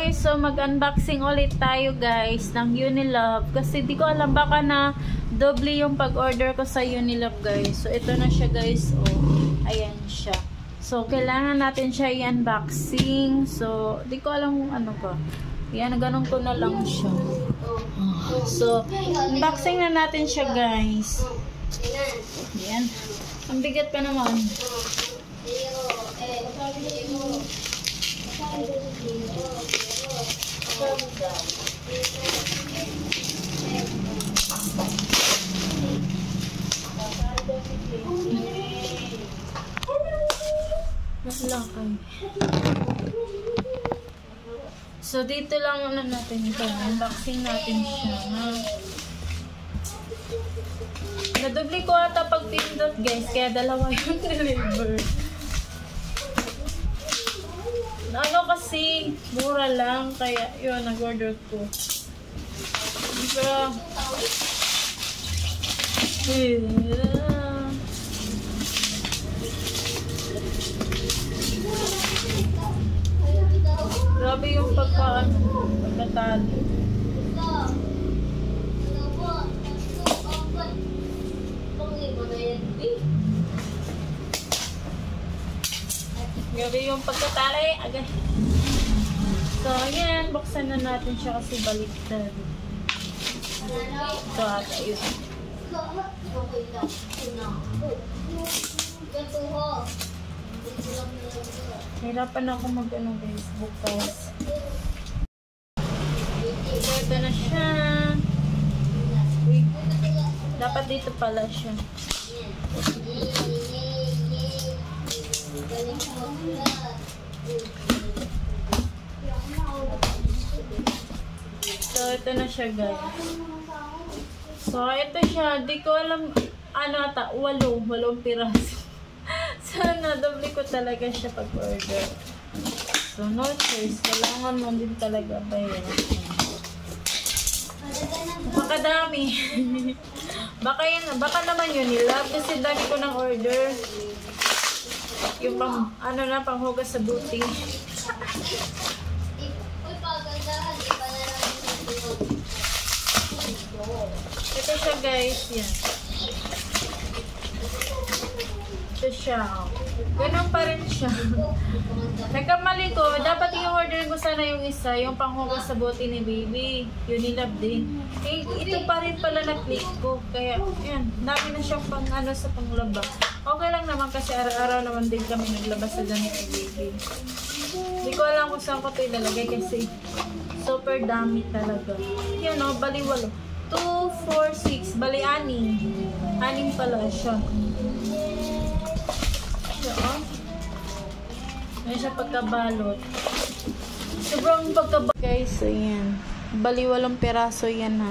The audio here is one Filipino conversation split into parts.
guys, so mag-unboxing ulit tayo guys ng Unilove. Kasi di ko alam, baka na doble yung pag-order ko sa Unilove guys. So ito na siya guys. Oh, ayan siya. So kailangan natin siya i-unboxing. So di ko alam kung ano pa. Yan, ganun ko na lang siya. So unboxing na natin siya guys. Yan. Ang bigat pa naman. Maslakay. So dito lang ano natin ito. Unboxing natin siya. Nadubli ko ata pag pindot guys. Kaya dalawa yung deliver. Ano kasi, mura lang, kaya yun, nag-order ko. Pero, grabe yung pagkatali. Grabe yung pagkatali. Agad. So, ayan. Buksan na natin siya kasi baliktad. So, ata yun. Hirapan ako mag-ano guys. Bukas. So, ito na siya. Wait. Dapat dito pala siya. So, ito na siya guys. So, ito siya. Di ko alam, ano ata, 8 piraso. Sana, doble ko talaga siya pag-order. So, no choice. Kailangan mo din talaga bayan. Makadami. baka naman yun nila. Kasi dami ko ng order. Yung pang, ano na, panghugas sa buti. Ito siya guys, yan. Ito siya. Ganun pa rin siya. Nagkamali ko, dapat i-order ko sana yung isa, yung panghugas sa buti ni baby. Unilove din. Eh, ito pa rin pala na-click ko. Kaya, yan. Dami na siyang pang, ano, sa panglaba. Okay lang naman kasi araw-araw naman din kami naglabas sa damit ni baby. Hindi ko alam kung saan ko ito ilalagay kasi super dami talaga. Yan o, bali 8. 2, 4, 6. Bali 6. 6 pala siya. Siya o. Ngayon siya pagkabalot. Sobrang pagkabalot. Guys, so yan. Bali 8 piraso yan ha.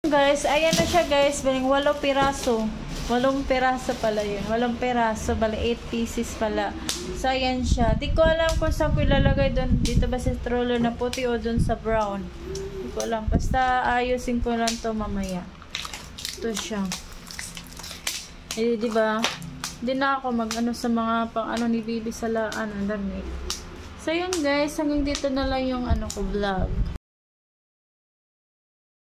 Guys, ayan na siya guys. Bali 8 piraso. 8 peraso pala yun. 8 peraso. Bali 8 pieces pala. So, ayan siya. Di ko alam kung saan ko ilalagay doon. Dito ba sa stroller na puti o doon sa brown. Di ko alam. Basta ayusin ko lang to mamaya. Ito siya. Eh, di ba? Hindi na ako mag-ano sa mga pang-ano ni baby sa damit. So, yun guys. Hanggang dito na lang yung ano ko vlog.